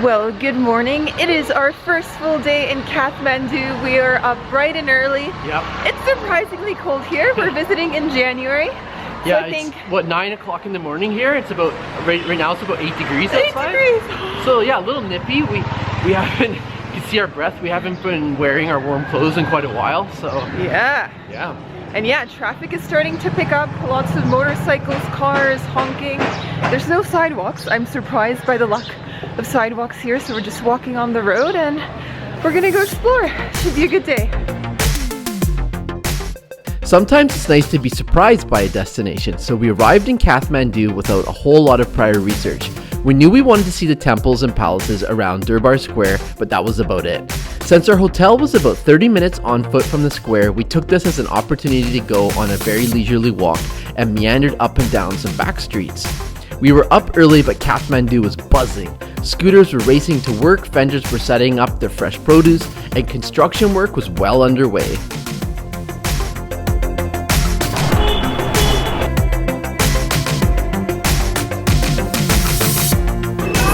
Well, good morning. It is our first full day in Kathmandu. We are up bright and early. Yep. It's surprisingly cold here. We're visiting in January. So yeah, I think it's what, 9 o'clock in the morning here. It's about right now. It's about 8 degrees 8 outside. degrees. So yeah, a little nippy. We haven't. You can see our breath. We haven't been wearing our warm clothes in quite a while. So yeah. And yeah, traffic is starting to pick up. Lots of motorcycles, cars, honking. There's no sidewalks. I'm surprised by the lack of sidewalks here, so we're just walking on the road and we're gonna go explore. Should be a good day. Sometimes it's nice to be surprised by a destination, so we arrived in Kathmandu without a whole lot of prior research. We knew we wanted to see the temples and palaces around Durbar Square, but that was about it. Since our hotel was about 30 minutes on foot from the square, we took this as an opportunity to go on a very leisurely walk and meandered up and down some back streets. We were up early, but Kathmandu was buzzing. Scooters were racing to work, vendors were setting up their fresh produce, and construction work was well underway.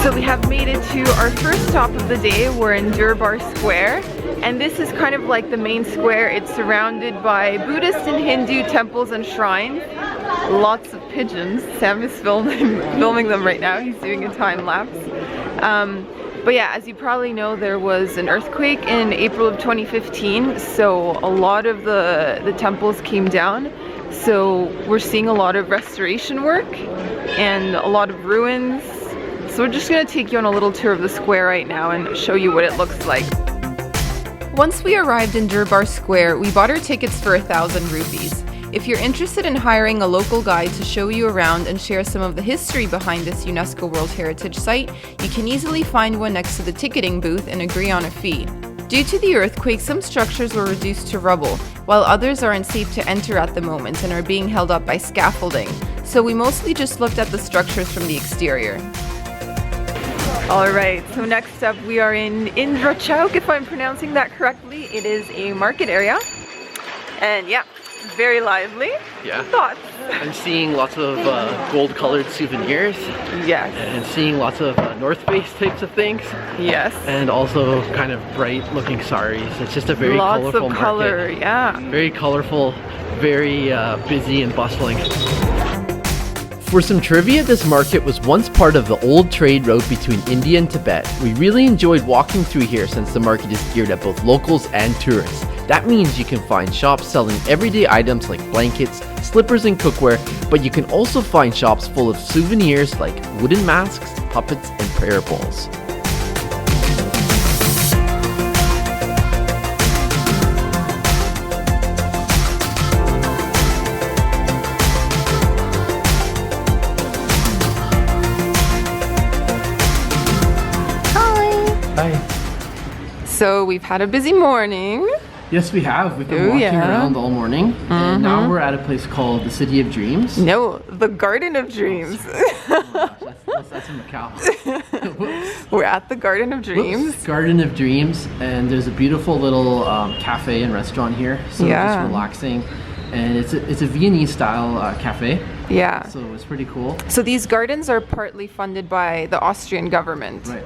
So we have made it to our first stop of the day. We're in Durbar Square, and this is kind of like the main square. It's surrounded by Buddhist and Hindu temples and shrines. Lots of pigeons. Sam is filming them right now. He's doing a time lapse. But yeah, as you probably know, there was an earthquake in April of 2015, so a lot of the temples came down. So we're seeing a lot of restoration work and a lot of ruins. So we're just gonna take you on a little tour of the square right now and show you what it looks like. Once we arrived in Durbar Square, we bought our tickets for 1,000 rupees. If you're interested in hiring a local guide to show you around and share some of the history behind this UNESCO World Heritage Site, you can easily find one next to the ticketing booth and agree on a fee. Due to the earthquake, some structures were reduced to rubble, while others are unsafe to enter at the moment and are being held up by scaffolding. So we mostly just looked at the structures from the exterior. Alright, so next up we are in Indrachok, if I'm pronouncing that correctly. It is a market area. And yeah, very lively. Yeah. Thoughts? I'm seeing lots of gold-colored souvenirs. Yes. And seeing lots of North Face types of things. Yes. And also kind of bright-looking saris. It's just a very colorful Lots of color, market. yeah. Very colorful, very busy and bustling. For some trivia, this market was once part of the old trade route between India and Tibet. We really enjoyed walking through here since the market is geared at both locals and tourists. That means you can find shops selling everyday items like blankets, slippers and cookware, but you can also find shops full of souvenirs like wooden masks, puppets and prayer bowls. Hi. So we've had a busy morning. Yes, we have. We've been walking around all morning, and now we're at a place called the City of Dreams. No, the Garden of Dreams. That's in Macau. We're at the Garden of Dreams. Whoops. Garden of Dreams, and there's a beautiful little cafe and restaurant here, so just relaxing. And it's a Viennese style cafe. Yeah. So it's pretty cool. So these gardens are partly funded by the Austrian government. Right.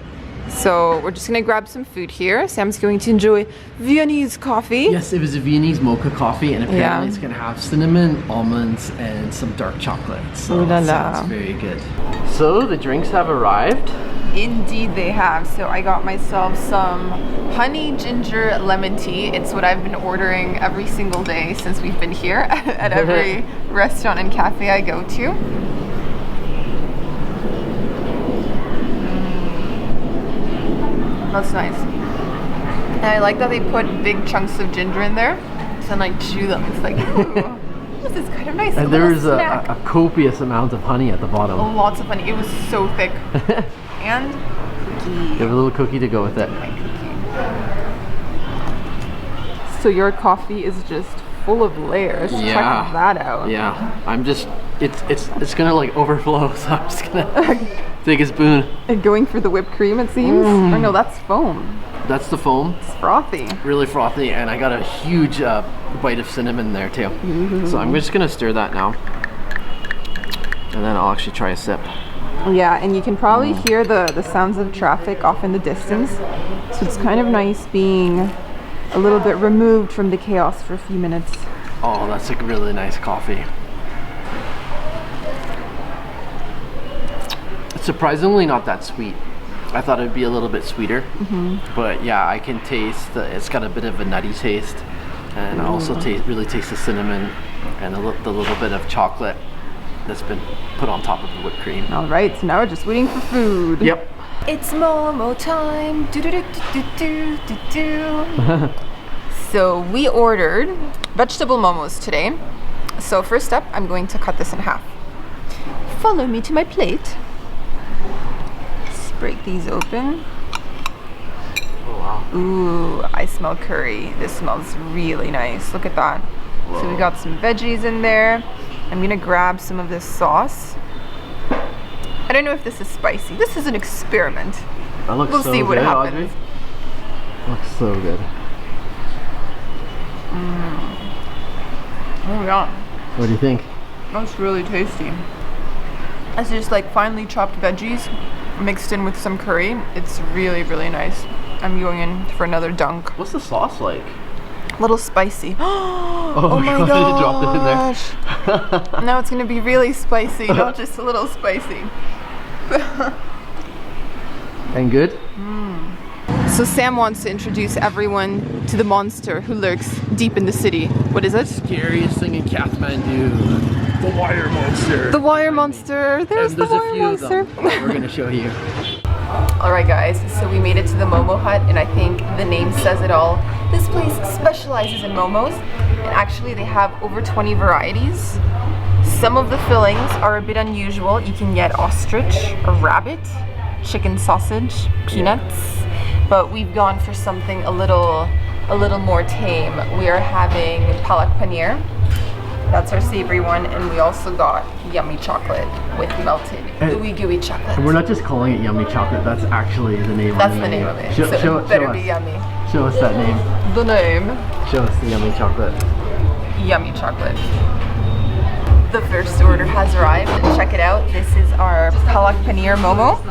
So we're just gonna grab some food here. Sam's going to enjoy Viennese coffee. Yes, it was a Viennese mocha coffee, and apparently it's gonna have cinnamon, almonds, and some dark chocolate. So Ooh la it la. sounds very good. So the drinks have arrived. Indeed they have. So I got myself some honey ginger lemon tea. It's what I've been ordering every single day since we've been here at every restaurant and cafe I go to. That's nice. And I like that they put big chunks of ginger in there. So then I chew them. It's like, ooh, this is kind of nice. And there was a copious amount of honey at the bottom. Lots of honey. It was so thick. And cookie. You have a little cookie to go with it. My cookie. So your coffee is just full of layers. Yeah. Check that out. Yeah. I'm just, it's gonna like overflow, so I'm just gonna take a spoon. And going for the whipped cream, it seems. Or no, that's foam. That's the foam. It's frothy. Really frothy, and I got a huge bite of cinnamon there too. So I'm just gonna stir that now, and then I'll actually try a sip. Yeah, and you can probably hear the sounds of traffic off in the distance. So it's kind of nice being a little bit removed from the chaos for a few minutes. Oh, that's a really nice coffee. It's surprisingly not that sweet. I thought it'd be a little bit sweeter, but yeah, I can taste it's got a bit of a nutty taste, and I also really taste the cinnamon and the little bit of chocolate that's been put on top of the whipped cream. All right, so now we're just waiting for food. Yep. It's Momo time. Do do do do do do do. So we ordered vegetable momos today. So first up, I'm going to cut this in half. Follow me to my plate. Let's break these open. Oh wow. Ooh, I smell curry. This smells really nice. Look at that. Whoa. So we got some veggies in there. I'm gonna grab some of this sauce. I don't know if this is spicy. This is an experiment. That looks we'll so see what good, happens. Audrey. Looks so good. Oh yeah. What do you think? That's really tasty. It's just like finely chopped veggies mixed in with some curry. It's really, really nice. I'm going in for another dunk. What's the sauce like? A little spicy. Oh my God, gosh. you dropped it in there. Now it's gonna be really spicy, not just a little spicy. And good? So Sam wants to introduce everyone to the monster who lurks deep in the city. What is it? Scariest thing in Kathmandu. The wire monster. The wire monster. There's the wire monster. Of them that we're gonna show you. Alright guys, so we made it to the Momo Hut, and I think the name says it all. This place specializes in momos, and actually they have over 20 varieties. Some of the fillings are a bit unusual. You can get ostrich, a rabbit, chicken sausage, peanuts, but we've gone for something a little more tame. We are having palak paneer. That's our savory one, and we also got yummy chocolate with melted gooey chocolate. And we're not just calling it yummy chocolate, that's actually the name. That's the name of it. So it better be yummy. Show us that name. The name. Show us the yummy chocolate. Yummy chocolate. The first order has arrived. Check it out. This is our palak paneer momo.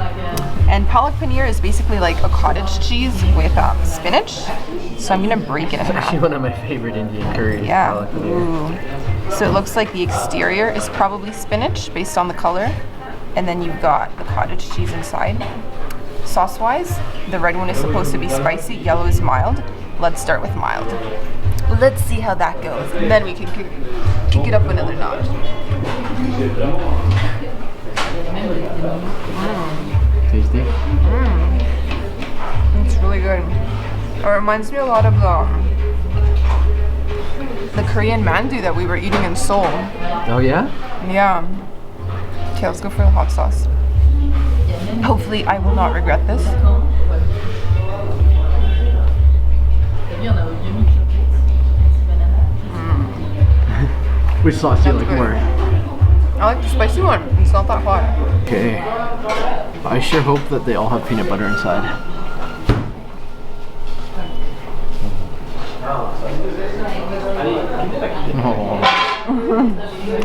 And palak paneer is basically like a cottage cheese with spinach. So I'm gonna break it in half. Actually one of my favorite Indian curries. Yeah. Palak paneer. So it looks like the exterior is probably spinach based on the color. And then you've got the cottage cheese inside. Sauce-wise, the red one is supposed to be spicy, yellow is mild. Let's start with mild. Let's see how that goes, and then we can kick it up another notch. Tasty? It's really good. It reminds me a lot of the Korean mandu that we were eating in Seoul. Oh yeah? Yeah. Okay, let's go for the hot sauce. Hopefully I will not regret this. Which sauce do you like more? I like the spicy one. It's not that hot. Okay. I sure hope that they all have peanut butter inside.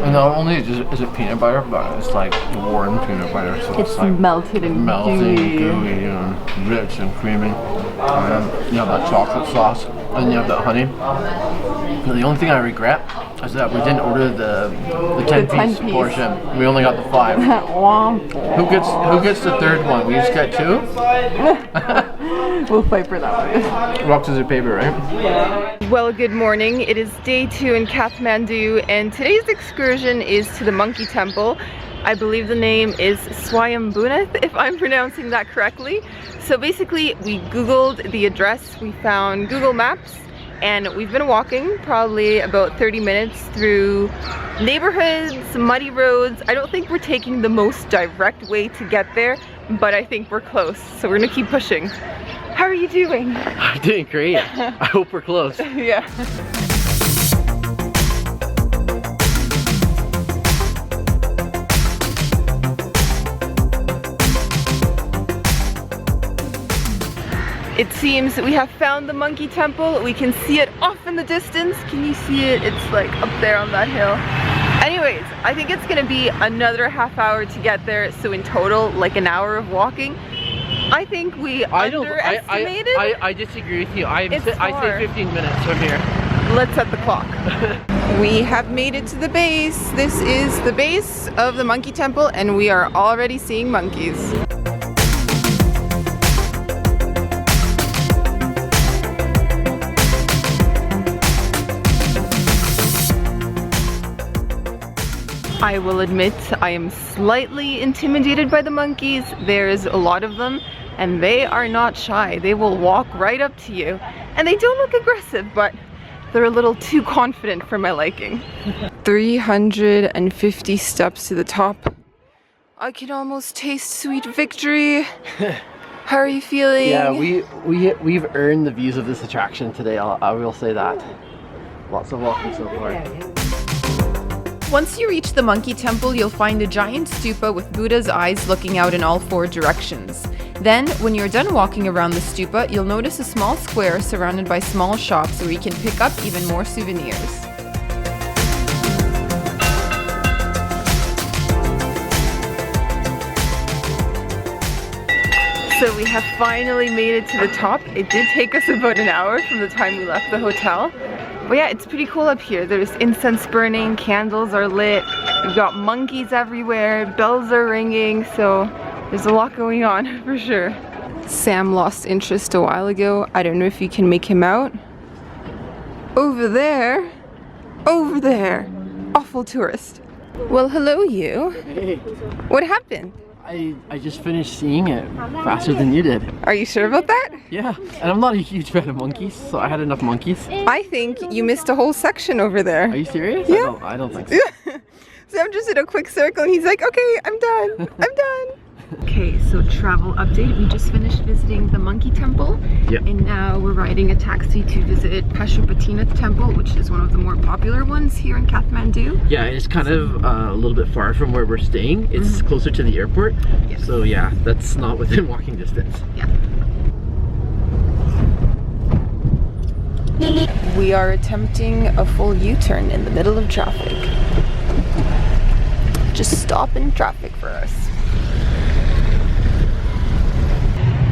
And not only is it peanut butter, but it's like warm peanut butter, so it's like melted and gooey and rich and creamy. And you have that chocolate sauce, and you have that honey. And the only thing I regret is that we didn't order the 10-piece portion. We only got the 5. Who gets the third one? We just get 2? We'll fight for that one. Rock, scissors, paper, right? Well, good morning. It is day 2 in Kathmandu, and today's excursion is to the monkey temple. I believe the name is Swayambhunath, if I'm pronouncing that correctly. So basically, we Googled the address, we found Google Maps, and we've been walking probably about 30 minutes through neighborhoods, muddy roads. I don't think we're taking the most direct way to get there, but I think we're close, so we're gonna keep pushing. How are you doing? I'm doing great. I hope we're close. Yeah. It seems that we have found the monkey temple. We can see it off in the distance. Can you see it? It's like up there on that hill. Anyways, I think it's gonna be another half hour to get there, so in total, like an hour of walking. I think we underestimated. I disagree with you. I It's say far. 15 minutes from here. Let's set the clock. We have made it to the base. This is the base of the monkey temple, and we are already seeing monkeys. I will admit I am slightly intimidated by the monkeys. There's a lot of them and they are not shy. They will walk right up to you and they don't look aggressive, but they're a little too confident for my liking. 350 steps to the top. I can almost taste sweet victory. How are you feeling? Yeah, we've earned the views of this attraction today. I will say that. Lots of walking so far. Once you reach the monkey temple, you'll find a giant stupa with Buddha's eyes looking out in all 4 directions. Then, when you're done walking around the stupa, you'll notice a small square surrounded by small shops where you can pick up even more souvenirs. So we have finally made it to the top. It did take us about an hour from the time we left the hotel. But yeah, it's pretty cool up here. There's incense burning, candles are lit, we've got monkeys everywhere, bells are ringing, so there's a lot going on for sure. Sam lost interest a while ago. I don't know if you can make him out. Over there, awful tourist. Well, hello you. Hey. What happened? I just finished seeing it faster than you did. Are you sure about that? Yeah, and I'm not a huge fan of monkeys, so I had enough monkeys. I think you missed a whole section over there. Are you serious? Yeah. I don't think so. Sam just did a quick circle and he's like, okay, I'm done. I'm done. Okay, so travel update. We just finished visiting the monkey temple. Yep. And now we're riding a taxi to visit Pashupatinath temple, which is one of the more popular ones here in Kathmandu. Yeah, it's kind of a little bit far from where we're staying. It's closer to the airport. Yes. So yeah, that's not within walking distance. Yeah. We are attempting a full U-turn in the middle of traffic. Just stop in traffic for us.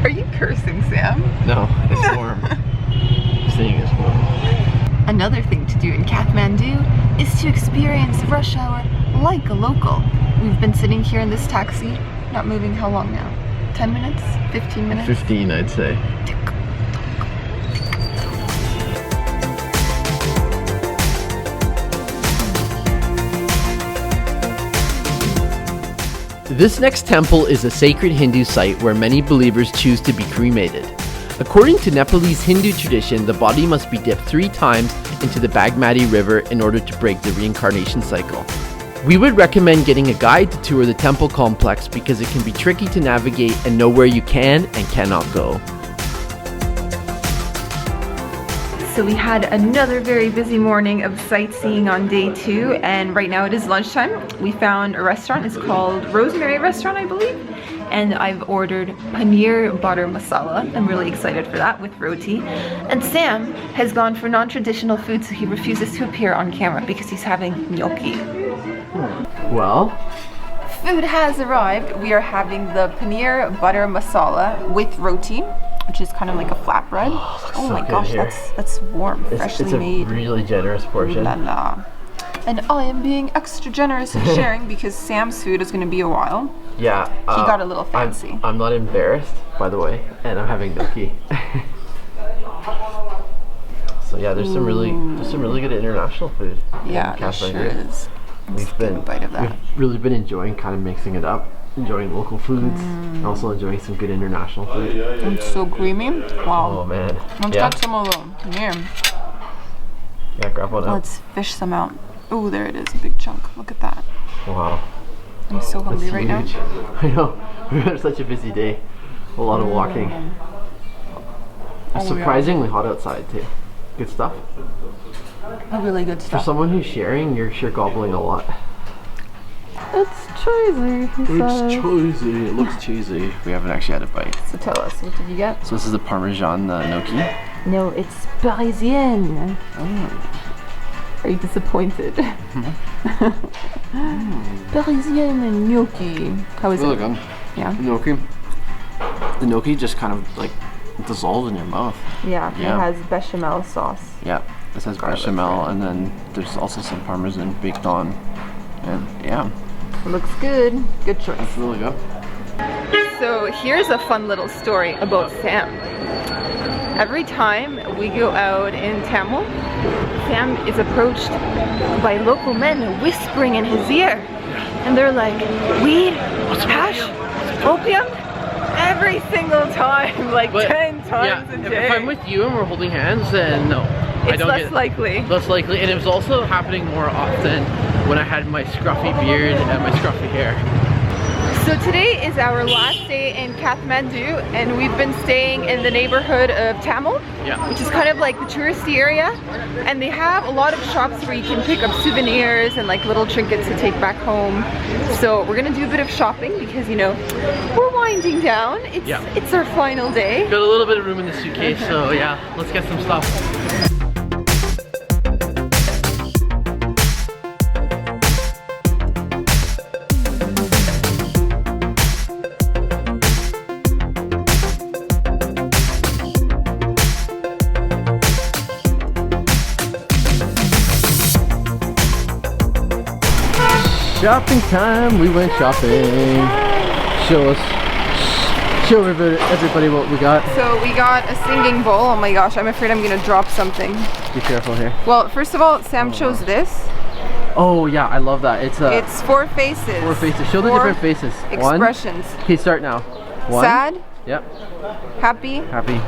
Are you cursing, Sam? No, it's warm. I'm saying it's warm. Another thing to do in Kathmandu is to experience rush hour like a local. We've been sitting here in this taxi, not moving how long now? 10 minutes? 15 minutes? 15, I'd say. This next temple is a sacred Hindu site where many believers choose to be cremated. According to Nepalese Hindu tradition, the body must be dipped 3 times into the Bagmati River in order to break the reincarnation cycle. We would recommend getting a guide to tour the temple complex because it can be tricky to navigate and know where you can and cannot go. So we had another very busy morning of sightseeing on day 2, and right now it is lunchtime. We found a restaurant. It's called Rosemary Restaurant, I believe, and I've ordered paneer butter masala. I'm really excited for that with roti. And Sam has gone for non-traditional food, so he refuses to appear on camera because he's having gnocchi. Well, Food has arrived. We are having the paneer butter masala with roti, which is kind of like a flatbread. Oh my gosh, that's warm, freshly it's a made. really generous portion. Ooh la la. And I am being extra generous in sharing because Sam's food is going to be a while. Yeah. He got a little fancy. I'm not embarrassed, by the way, and I'm having gnocchi. So yeah, there's some really good international food. Yeah, there sure is. We've been bite of that. We've really been enjoying kind of mixing it up, enjoying local foods, and also enjoying some good international food. It's so creamy. Wow. Oh man. Let's Yeah. get some of them. Paneer. Yeah, grab one up. Let's fish some out. Oh, there it is, a big chunk. Look at that. Wow. I'm so hungry right now. Huge. I know. We've had such a busy day. A lot of walking. It's surprisingly hot outside too. Good stuff. Really good For stuff. someone who's sharing, you're sure gobbling a lot. It's cheesy, he says. cheesy. It looks cheesy. We haven't actually had a bite. So tell us, what did you get? So this is the Parmesan gnocchi. No, it's Parisienne. Are you disappointed? Parisian and gnocchi. How is Really it? good. Yeah. The gnocchi just kind of like dissolves in your mouth. Yeah. Yeah. It has bechamel sauce. Yeah, this has Garlic bechamel, bread. and then there's also some parmesan baked on, and yeah, It looks good. Good choice. it's really good. So here's a fun little story about Sam. Every time we go out in Tamil, Sam is approached by local men whispering in his ear. And they're like, weed, hash, opium? Every single time, like 10 times a day. If I'm with you and we're holding hands, then no. It's less likely. Less likely, and it was also happening more often when I had my scruffy beard and my scruffy hair. So today is our last day in Kathmandu, and we've been staying in the neighborhood of Tamil, which is kind of like the touristy area, and they have a lot of shops where you can pick up souvenirs and like little trinkets to take back home. So we're gonna do a bit of shopping because, you know, we're winding down. It's our final day. Got a little bit of room in the suitcase, so yeah, let's get some stuff. Shopping time, we went shopping. Show everybody what we got. So we got a singing bowl. Oh my gosh, I'm afraid I'm gonna drop something. Be careful here. Well, first of all, Sam chose this. Oh yeah, I love that. It's 4 faces. 4 faces. Show the 4 different faces. expressions. One. Okay, start now. One. Sad. Yep. Happy. Happy.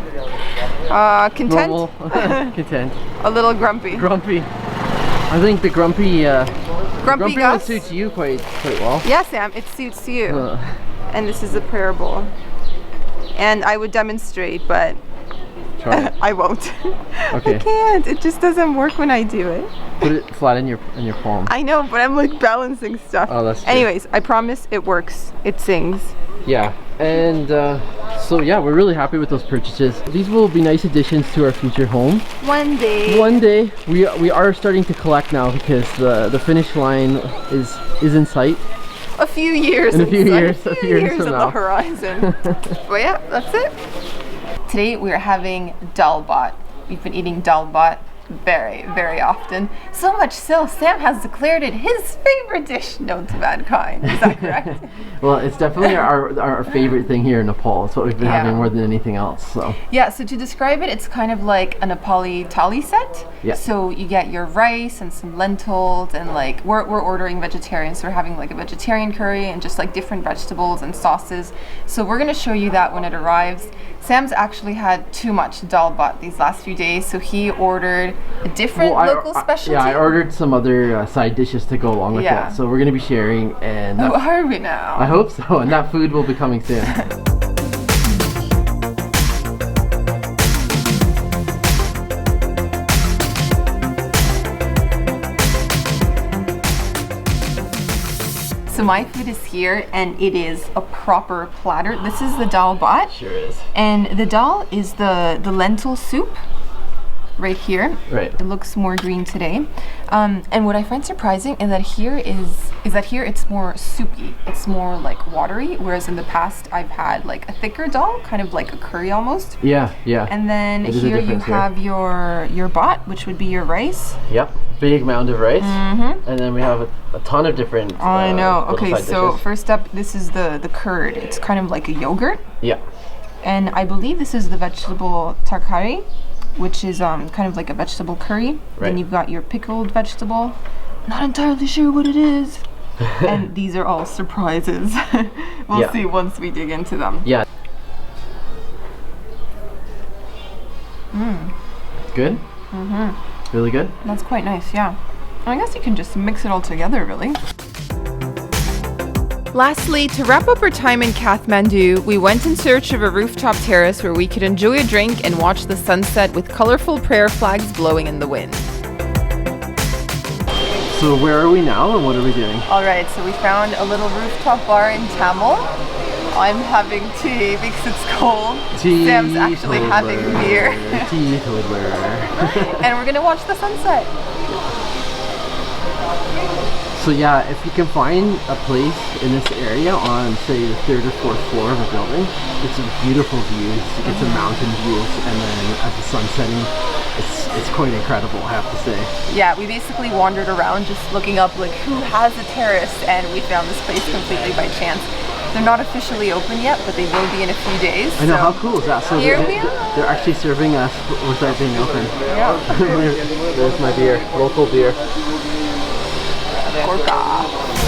Content. Normal. Content. A little grumpy. Grumpy. I think the grumpy Grumpy one Gus. suits you quite well. Yeah, Sam, it suits you. And this is a prayer bowl. And I would demonstrate, but I won't. Okay. I can't. It just doesn't work when I do it. Put it flat in your palm. I know, but I'm like balancing stuff. Oh, that's true. Anyways, I promise it works. It sings. Yeah, and so yeah, we're really happy with those purchases. These will be nice additions to our future home. One day. One day, we are starting to collect now because the finish line is in sight. A few years. In a few years on from the now. horizon. But yeah, that's it. Today we're having Dal Bhat. We've been eating Dal Bhat very, very often. So much so, Sam has declared it his favorite dish known to mankind. Is that correct? Well, it's definitely our favorite thing here in Nepal. It's what we've been having more than anything else. So yeah, so to describe it, it's kind of like a Nepali thali set. Yeah. So you get your rice and some lentils, and like we're ordering vegetarian, so we're having like a vegetarian curry and just like different vegetables and sauces. So we're gonna show you that when it arrives. Sam's actually had too much Dal Bhat these last few days, so he ordered a different local specialty. Yeah, I ordered some other side dishes to go along with that. So we're going to be sharing, and oh, are we now? I hope so, and that food will be coming soon. So my food is here, and it is a proper platter. This is the Dal Bhat. Sure is. And the dal is the lentil soup right here. Right. It looks more green today. And what I find surprising is that here it's more soupy. It's more like watery, whereas in the past I've had like a thicker dal, kind of like a curry almost. Yeah, yeah. And then here you have your bhat, which would be your rice. Yep, big amount of rice. And then we have a ton of different I know. Okay, so dishes. first up, this is the curd. It's kind of like a yogurt. Yeah. And I believe this is the vegetable tarkari, which is kind of like a vegetable curry. Right. Then you've got your pickled vegetable. Not entirely sure what it is. And these are all surprises. We'll see once we dig into them. Yeah. Good? Really good? That's quite nice, yeah. I guess you can just mix it all together, really. Lastly, to wrap up our time in Kathmandu, we went in search of a rooftop terrace where we could enjoy a drink and watch the sunset with colorful prayer flags blowing in the wind. So where are we now and what are we doing? Alright, so we found a little rooftop bar in Tamil. I'm having tea because it's cold. Sam's actually having beer. Tea toddler. And we're gonna watch the sunset. So yeah, if you can find a place in this area on, say, the 3rd or 4th floor of a building, it's a beautiful views, you get some mountain views, and then as the sun's setting, it's quite incredible, I have to say. Yeah, we basically wandered around just looking up like who has a terrace, and we found this place completely by chance. They're not officially open yet, but they will be in a few days. I know, so how cool is that? So here we are. They're actually serving us without being open. Yeah. There's my beer, local beer. Gorka.